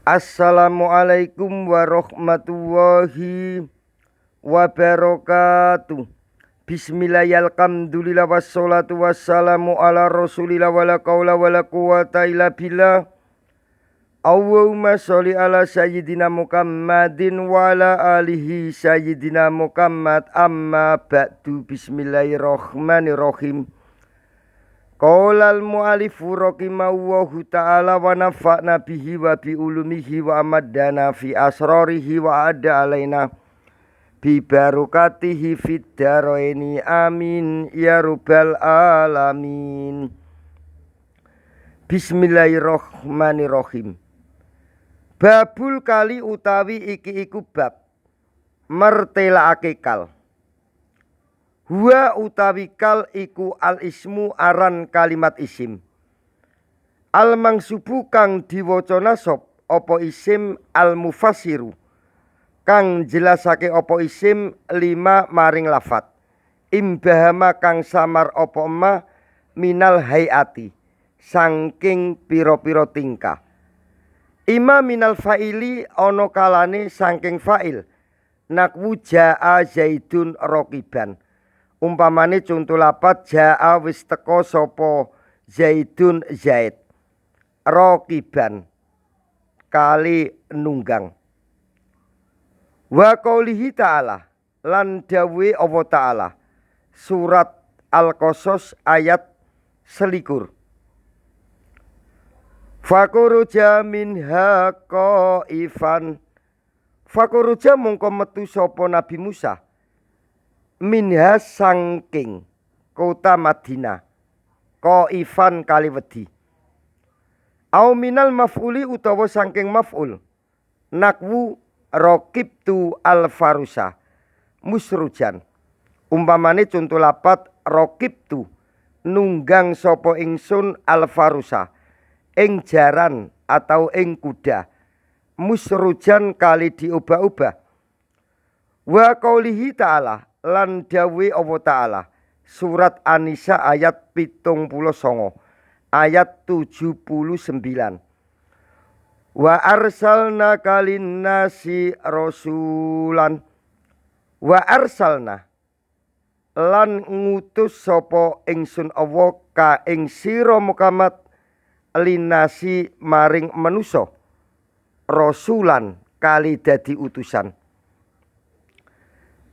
Assalamualaikum warahmatullahi wabarakatuh. Bismillahirrahmanirrahim. Wassalatu wassalamu ala rasulillah wala qawla wala quwata illa billah. Allahumma sholli ala sayyidina Muhammadin wa ala alihi sayyidina Muhammad. Amma ba'du. Bismillahirrahmanirrahim. Qaulal mu'alifu rahimahullahu ta'ala wa nafa'na bihi wa bi ulumihi wa amadana fi asrarihi wa adda alaina bi barokatihi fid daraini amin ya rabbal alamin. Bismillahirrahmanirrahim. Babul kali utawi iki iku bab mertelakake kal. Huwa utawi kal iku al ismu aran kalimat isim. Al mangsubu kang diwaca nasab apa isim al mufassiru kang jelasake apa isim lima maring lafat. Imbahama kang samar apa ma minal hayati saking pira-pira tingkah. Ima minal fa'ili ana kalane saking fa'il. Nakwu jaa zaidun raqiban. Umpamane contoh lapat jaa wis teka sapa zaidun zaid raqiban kali nunggang. Wa qaulihi ta'ala lan dawuhe Allah ta'ala surat Al-Qasas ayat 21. Fakuruja minha qaifan. Fakuruja mongko metu sapa Nabi Musa minha sangking kota Madinah qaifan kali wedi. Au minal maf'uli utawa sangking maf'ul. Nakwu raqibtu al farusa musrujan. Umpamane contoh lapat raqibtu nunggang sapa ingsun al farusa ing jaran atau ing kuda musrujan kali diubah-ubah. Wa qaulihi ta'ala lan dawuhe Allah ta'ala surat An-Nisa ayat 79 ayat 79. Wa arsalna kalinnasi rasulan. Wa arsalna lan ngutus sapa ingsun Allah ka ing sira Muhammad linasi maring manusa rasulan kali dadi utusan.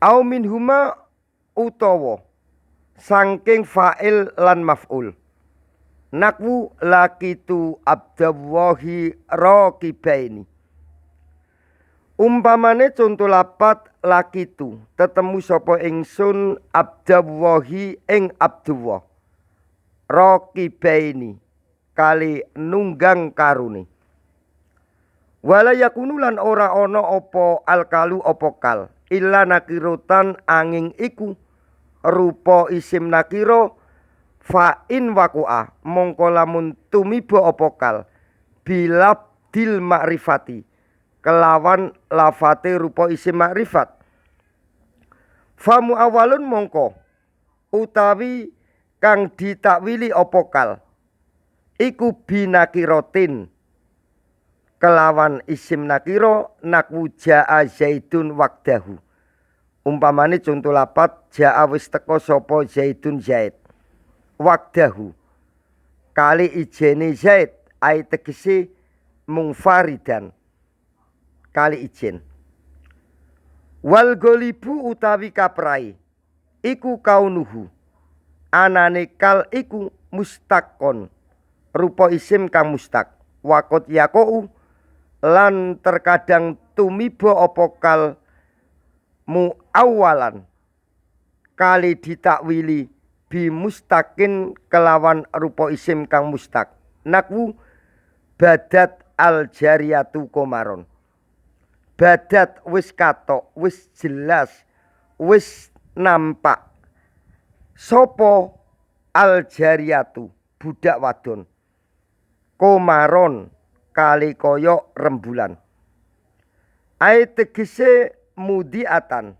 Au minhuma utawa saking fa'il lan maf'ul. Nakwu lakitu abdallahi raqibaini. Umpamane contoh lapat lakitu tetemu sapa ingsun abdallahi ing Abdullah raqibaini kali nunggang karune. Wala yakunu lan ora ana apa alkalu apa kal illa nakirotan angin iku rupa isim nakiro fa in waqa mongko lamun tumiba apa kal bilabdil ma'rifati kelawan lafate rupa isim ma'rifat. Fa muawalun mongko utawi kang ditakwili apa kal iku binakirotin kelawan isim nakiro nakwu jaa zaidun waqdahu. Umpamane contoh lapat jaa wis teka sapa zaidun zaid waqdahu kali ijene zaid ai tegese mungfaridan kali ijen. Wal golibu utawi kaprai iku kaunuhu anane kal iku mustaqon rupa isim kang mustaq. Wakot yakou lan terkadang tumiba apa kal muawwalan kali ditakwili bi mustaqin kelawan rupa isim kang mustaq. Nakwu badat al jariyatu komaron. Badat wis katok, wis jelas, wis nampak sopo al jariyatu budak wadon komaron kali koyok rembulan. Ai tegese mudiatan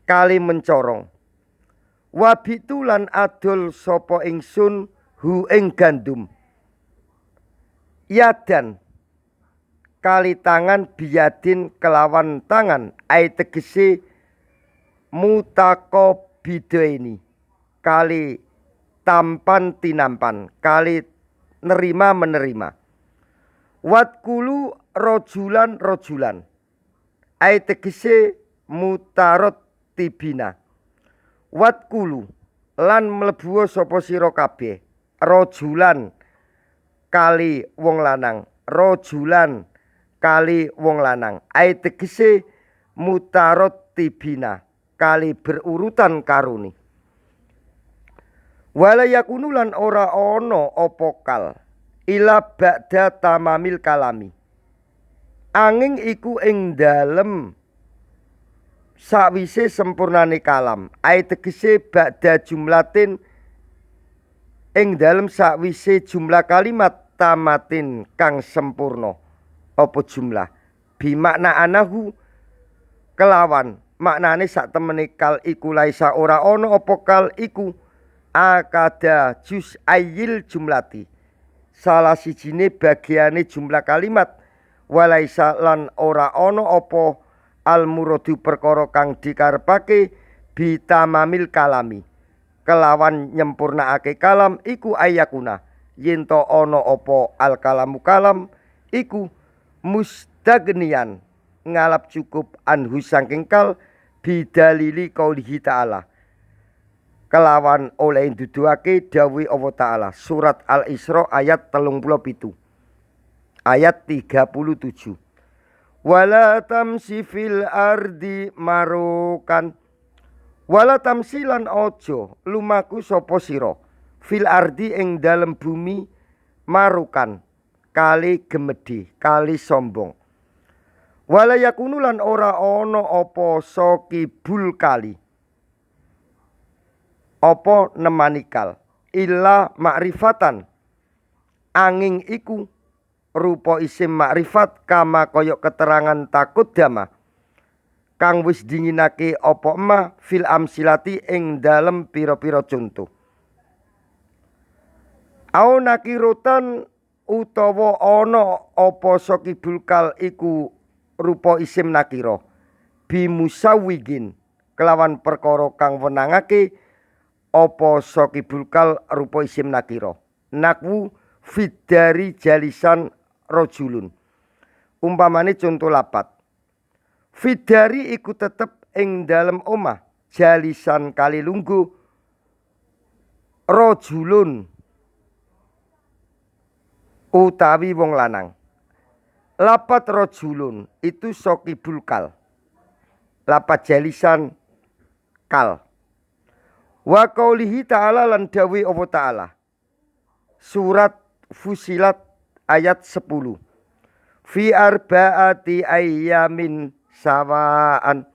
kali mencorong. Wabitu lan adol sapa ingsun hu ing gandum. Yadan kali tangan biyadin kelawan tangan ai tegese mutaqabidaini kali tampan tinampan kali nerima menerima. Watkulu rojulan rojulan ai tegese mutarot tibina. Watkulu lan mlebu sapa sira kabeh rojulan kali wong lanang, rojulan kali wong lanang ai tegese mutarot tibina kali berurutan karuni. Wala yakunu lan ora ana apa kal ila ba'da tamamil kalami angin iku ing dalem sawise sempurnane kalam ai tegese ba'da jumlatin ing dalem sawise jumlah kalimat tamatin kang sempurna apa jumlah bimakna anahu kelawan maknane sak temene kal iku laisa ora ana apa kal iku akada juz ayil jumlati salah sijine bagiane jumlah kalimat walaisa lan ora ana apa al muradu perkara kang dikarepake bitamamil kalami kelawan nyempurnakake kalam iku ayakuna yen to ana apa al kalamu kalam iku mustagniyan ngalap cukup anhu saking kal bidalili qaulihi ta'ala kelawan oleh nduduhake dawuh Allah Ta'ala surat Al-Isra ayat 37 ayat 37 wala tamsi fil ardi marukan wala tamsilan ojo lumaku sapa sira fil ardi ing dalem bumi marukan kali gemedi kali sombong wala yakunu lan ora ana apa sokibul kali apa nemanikal illa makrifatan angin iku rupa isim makrifat kama koyok keterangan takut dama kang wis dinginake apa emah fil amsilati ing dalem pira-pira contoh au nakirotan utawa ana apa sokibul kal iku rupa isim nakira bimusawwigin kelawan perkara kang wenangake apa sokibul kal rupa isim nakira nakwu fidari jalisan rojulun umpamane contoh lapat fidari iku tetep ing dalem omah jalisan kali lungguh rojulun utawi wong lanang. Lapat rojulun itu sokibul kal. Lapat jalisan kal. Wa qaulihi ta'ala lan dawi Allah Ta'ala. Surat Fusilat ayat 10. Fi arba'ati ayyamin sawaan.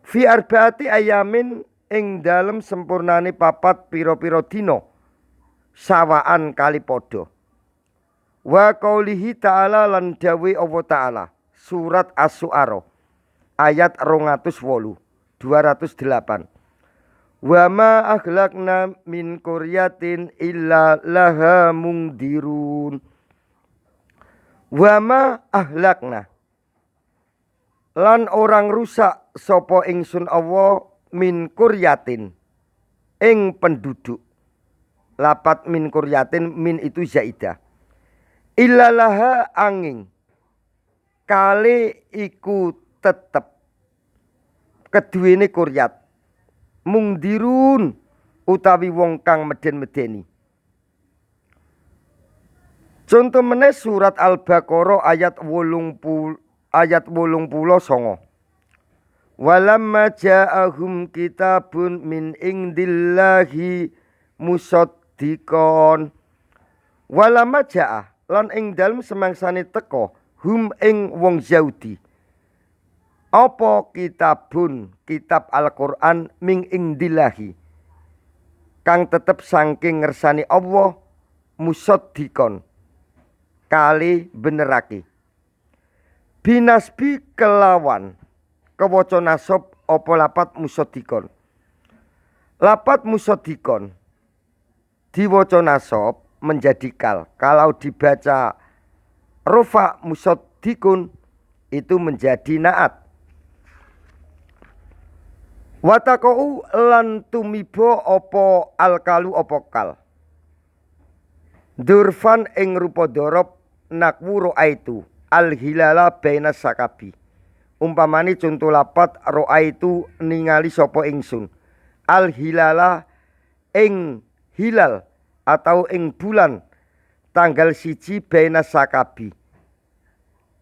Fi arba'ati ayyamin ing dalem sempurnane papat pira-pira dina sawaan kali padha. Wa qaulihi ta'ala lan dawe Allah Ta'ala surat As-Su'ara ayat 208 wa ma akhlaqna min qaryatin illa laha mungdirun wa ma ahlakna lan orang rusak sapa ingsun Allah min qaryatin ing penduduk. Lapat min qaryatin min itu zaidah. Illalaha angin kali iku tetep keduwene kuryat mungdirun utawi wong kang meden-medeni. Contoh meneh surat Al-Baqarah ayat 89. Walamma ja'ahum kitabun min indillahi musaddiqon. Walamma ja'ah lan ing dalem semangsane teka hum ing wong Yahudi apa kitabun kitab Al-Qur'an ming indillahi kang tetep saking ngersani Allah musaddiqon kali benerake binasbi kelawan kewaca nasab apa lapat musaddiqon. Lapat musaddiqon diwaca nasab menjadi kal. Kalau dibaca rufa musaddiqon dikun itu menjadi naat. Watakau lan tumiba apa alkalu apa kal. Durfan ing rupa dorob nakwu ro'aitu al-hilala baina sakabi. Umpamane contoh lapat ro'aitu ningali sapa ingsun. Al-hilala ing hilal atau ing bulan tanggal 1 baina sakabi.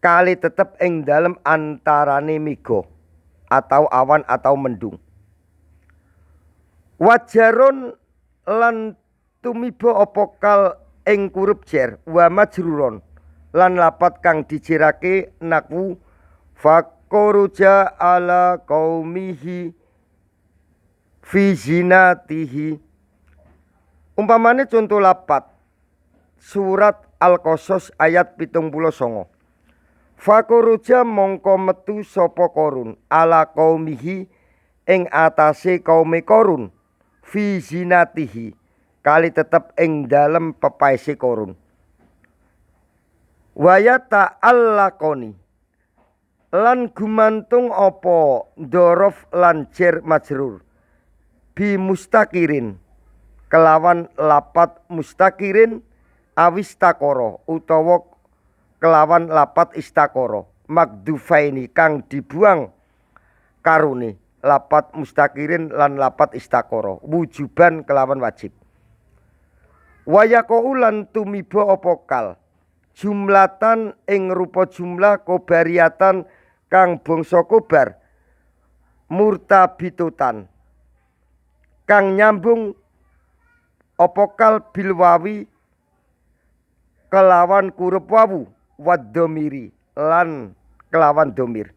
Kali tetep ing dalem antarane mega atau awan atau mendung. Wajaron lan tumiba apa kal ing kurup jer wa majruron lan lapat kang dijerake nakwu faqoruja ala qaumihi fi zinatihi. Umpamane contoh lapat surat Al-Qasas ayat 79. Faqoruja mongko metu sapa Korun ala qaumihi ing atase kaume Korun fi zinatihi kali tetep ing dalem pepaese Korun. Waya ta'allaqoni lan gumantung apa dhorof lan jer majrur bi mustaqirin kelawan lapat mustaqirin awistakoro utawa kelawan lapat istakoro magdufaini kang dibuang karune lapat mustaqirin lan lapat istakoro wujuban kelawan wajib. Wayaqau lan tumiba apa kal jumlatan ing rupa jumlah kobariatan kang bangsa kobar murtabitutan kang nyambung apa kal bilwawi kelawan kurup wawu waddomiri lan kelawan domir.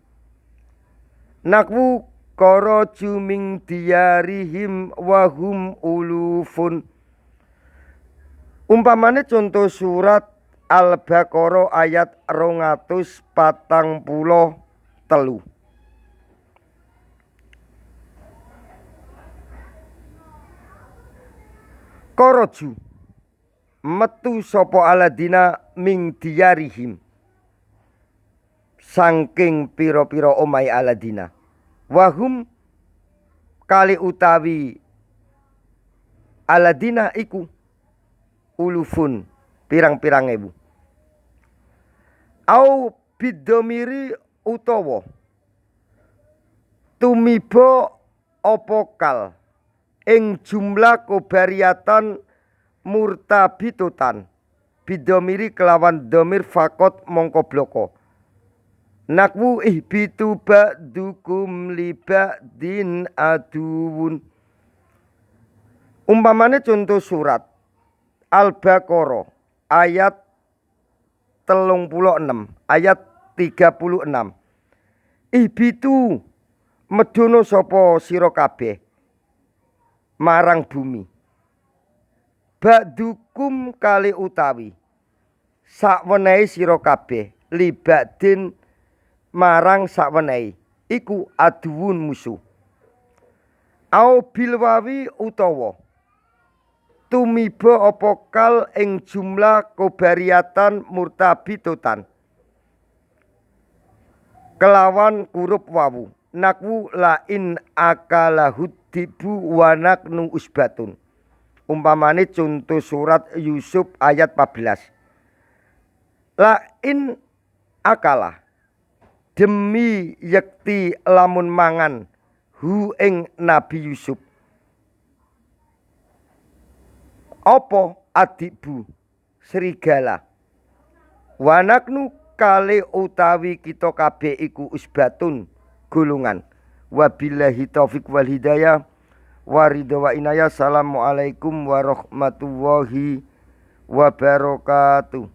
Nakwu kharaju min diyarihim wahum ulufun. Umpamane contoh surat Al-Baqarah ayat 243. Kharaju metu sapa aladina ming diyarihim saking pira-pira omahe aladina wahum kali utawi aladina iku ulufun pirang-pirang ewu. Au bidomiri utawa tumiba apa kal ing jumlah kobariatan murtabitutan bidomiri kelawan domir fakot mongko bloko. Nakwu ihbitu ba'dukum li ba'din aduwun. Umpamane contoh surat Al-Baqarah ayat 36 ayat 36. Ihbitu medono sapa sira kabeh marang bumi. Ba'dukum kali utawi sakwenehi sira kabeh libadin marang sakwenehi iku aduwun musuh. Au bilwawi utawa tumiba apa kal ing jumlah kobariatan murtabitutan kelawan kurup wawu. Nakwu la in akalahud dibu wa naknu usbatun. Umpamane contoh surat Yusuf ayat 14. La in akalah demi yekti lamun mangan hu ing Nabi Yusuf apa adibu serigala wanaknu kali utawi kita kabeh iku usbatun gulungan. Wabillahi taufik wal hidayah waridha wa inayah. Assalamualaikum warahmatullahi wabarakatuh.